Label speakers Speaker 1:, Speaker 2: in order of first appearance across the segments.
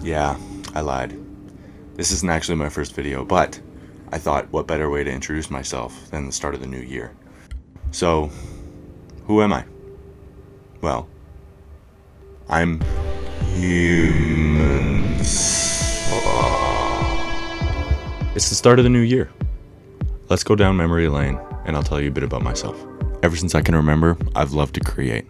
Speaker 1: Yeah, I lied. This isn't actually my first video, but I thought what better way to introduce myself than the start of the new year. So, who am I? Well, I'm human. It's the start of the new year. Let's go down memory lane and I'll tell you a bit about myself. Ever since I can remember, I've loved to create.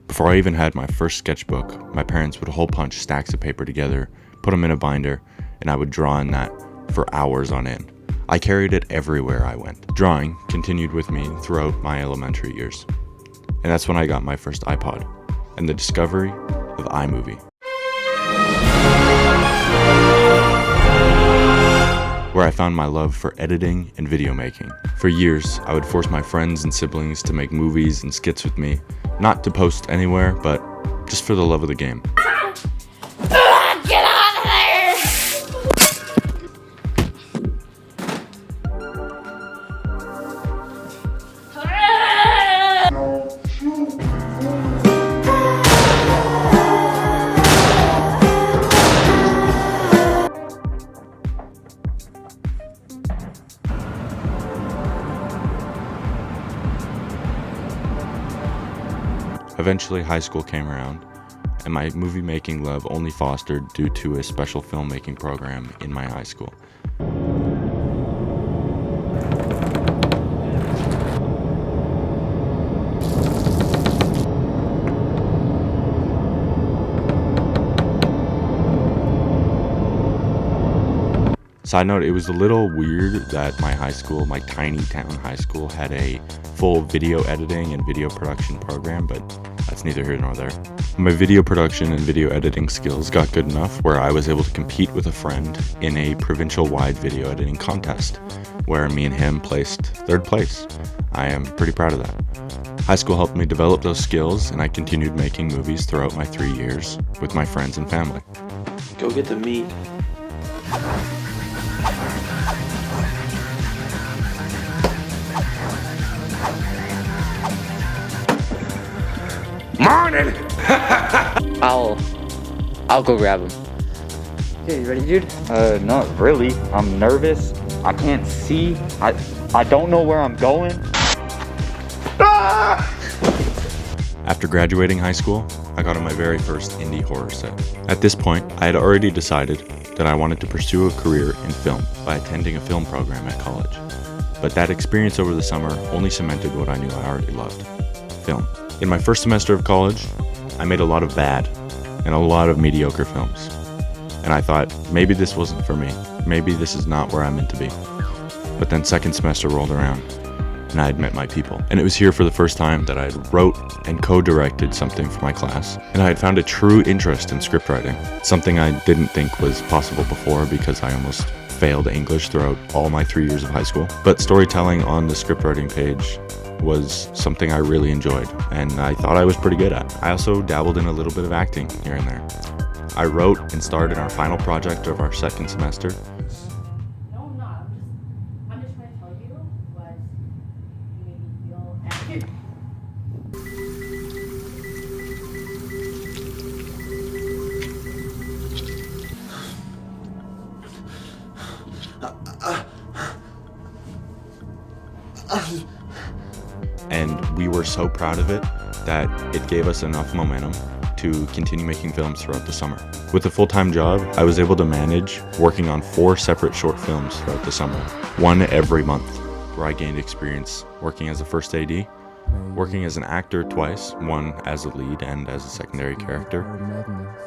Speaker 1: Before I even had my first sketchbook, my parents would hole punch stacks of paper together, put them in a binder, and I would draw in that for hours on end. I carried it everywhere I went. Drawing continued with me throughout my elementary years. And that's when I got my first iPod and the discovery of iMovie, where I found my love for editing and video making. For years, I would force my friends and siblings to make movies and skits with me, not to post anywhere, but just for the love of the game.
Speaker 2: Get out of there!
Speaker 1: Eventually, high school came around, and my movie making love only fostered due to a special filmmaking program in my high school. Side note, it was a little weird that my high school, my tiny town high school, had a full video editing and video production program, but that's neither here nor there. My video production and video editing skills got good enough where I was able to compete with a friend in a provincial-wide video editing contest, where me and him placed third place. I am pretty proud of that. High school helped me develop those skills, and I continued making movies throughout my 3 years with my friends and family.
Speaker 3: Go get the meat.
Speaker 1: Morning!
Speaker 4: I'll go grab him.
Speaker 5: Okay, you ready, dude?
Speaker 4: Not really. I'm nervous. I can't see. I don't know where I'm going.
Speaker 1: After graduating high school, I got on my very first indie horror set. At this point, I had already decided that I wanted to pursue a career in film by attending a film program at college. But that experience over the summer only cemented what I knew I already loved: film. In my first semester of college, I made a lot of bad and a lot of mediocre films. And I thought, maybe this wasn't for me. Maybe this is not where I'm meant to be. But then second semester rolled around, and I had met my people. And it was here for the first time that I had wrote and co-directed something for my class. And I had found a true interest in script writing, something I didn't think was possible before because I almost failed English throughout all my 3 years of high school. But storytelling on the script writing page was something I really enjoyed, and I thought I was pretty good at. I also dabbled in a little bit of acting here and there. I wrote and starred in our final project of our second semester.
Speaker 2: No, I'm not. I'm just trying to tell you what you made me feel.
Speaker 1: And we were so proud of it that it gave us enough momentum to continue making films throughout the summer. With a full-time job, I was able to manage working on 4 separate short films throughout the summer, one every month, where I gained experience working as a first AD, working as an actor twice, one as a lead and as a secondary character,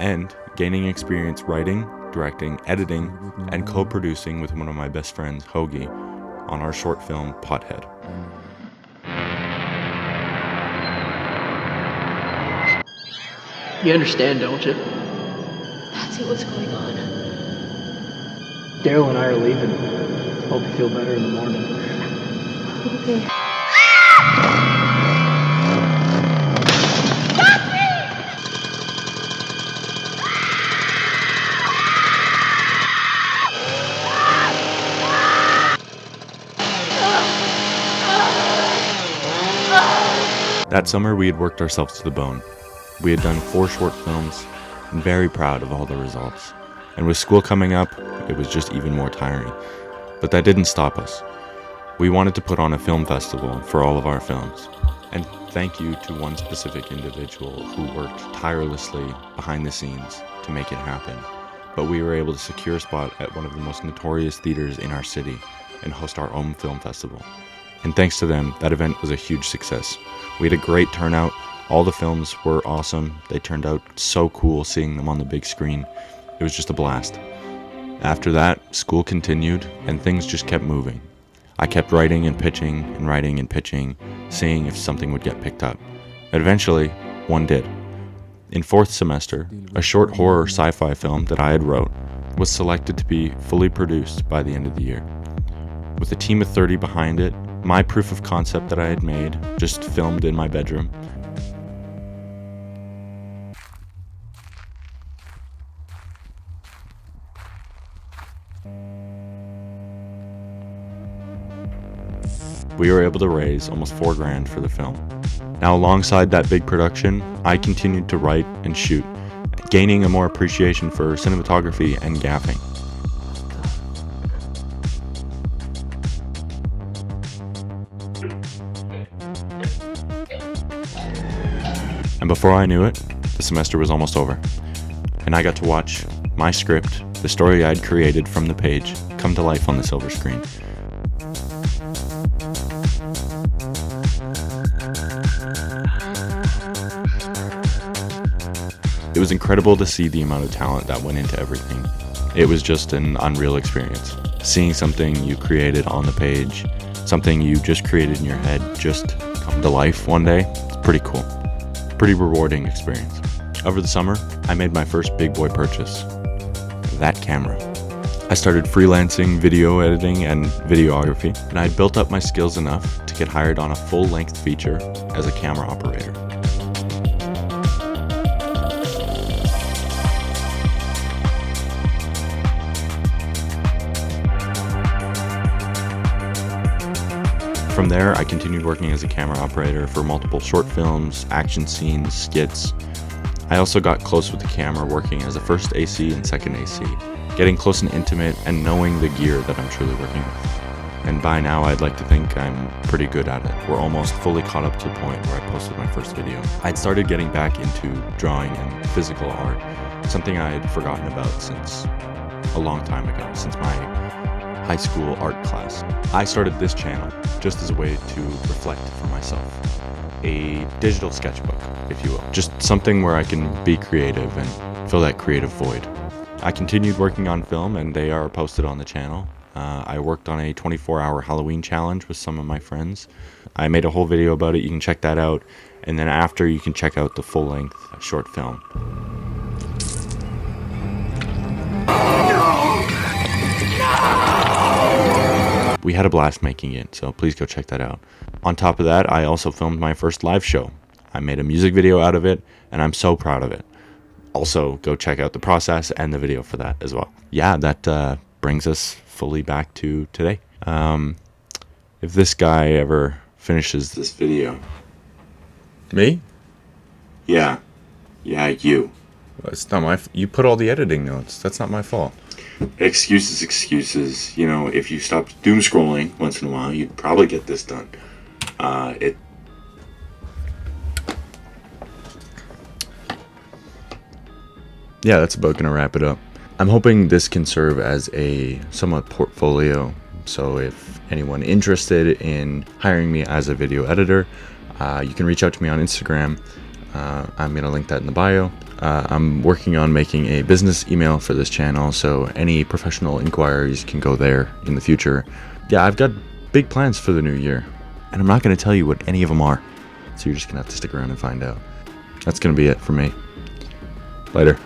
Speaker 1: and gaining experience writing, directing, editing, and co-producing with one of my best friends, Hoagie, on our short film, Pothead.
Speaker 5: You understand, don't you?
Speaker 2: See what's going on.
Speaker 5: Daryl and I are leaving. Hope you feel better in the morning.
Speaker 2: Okay.
Speaker 1: That summer, we had worked ourselves to the bone. We had done 4 short films, and very proud of all the results. And with school coming up, it was just even more tiring. But that didn't stop us. We wanted to put on a film festival for all of our films. And thank you to one specific individual who worked tirelessly behind the scenes to make it happen. But we were able to secure a spot at one of the most notorious theaters in our city and host our own film festival. And thanks to them, that event was a huge success. We had a great turnout. All the films were awesome. They turned out so cool seeing them on the big screen. It was just a blast. After that, school continued and things just kept moving. I kept writing and pitching and writing and pitching, seeing if something would get picked up. Eventually, one did. In fourth semester, a short horror sci-fi film that I had wrote was selected to be fully produced by the end of the year. With a team of 30 behind it, my proof of concept that I had made, just filmed in my bedroom, we were able to raise almost $4,000 for the film. Now, alongside that big production, I continued to write and shoot, gaining a more appreciation for cinematography and gaffing. And before I knew it, the semester was almost over, and I got to watch my script, the story I'd created from the page, come to life on the silver screen. It was incredible to see the amount of talent that went into everything. It was just an unreal experience. Seeing something you created on the page, something you just created in your head, just come to life one day, it's pretty cool. Pretty rewarding experience. Over the summer, I made my first big boy purchase, that camera. I started freelancing video editing and videography, and I had built up my skills enough to get hired on a full-length feature as a camera operator. From there, I continued working as a camera operator for multiple short films, action scenes, skits. I also got close with the camera, working as a first AC and second AC, getting close and intimate and knowing the gear that I'm truly working with. And by now, I'd like to think I'm pretty good at it. We're almost fully caught up to the point where I posted my first video. I'd started getting back into drawing and physical art, something I had forgotten about since a long time ago, since my high school art class. I started this channel just as a way to reflect for myself. A digital sketchbook, if you will. Just something where I can be creative and fill that creative void. I continued working on film and they are posted on the channel. I worked on a 24-hour Halloween challenge with some of my friends. I made a whole video about it, you can check that out. And then after, you can check out the full-length short film. We had a blast making it, so please go check that out. On top of that, I also filmed my first live show. I made a music video out of it, and I'm so proud of it. Also, go check out the process and the video for that as well. Yeah, that brings us fully back to today. If this guy ever finishes this video. Me? Yeah, you. It's not my you put all the editing notes. That's not my fault. Excuses. You know, if you stopped doom scrolling once in a while, you'd probably get this done. Yeah, that's about gonna wrap it up. I'm hoping this can serve as a somewhat portfolio. So if anyone interested in hiring me as a video editor, you can reach out to me on Instagram. I'm gonna link that in the bio. I'm working on making a business email for this channel, so any professional inquiries can go there in the future. Yeah, I've got big plans for the new year, and I'm not going to tell you what any of them are, so you're just going to have to stick around and find out. That's going to be it for me. Later.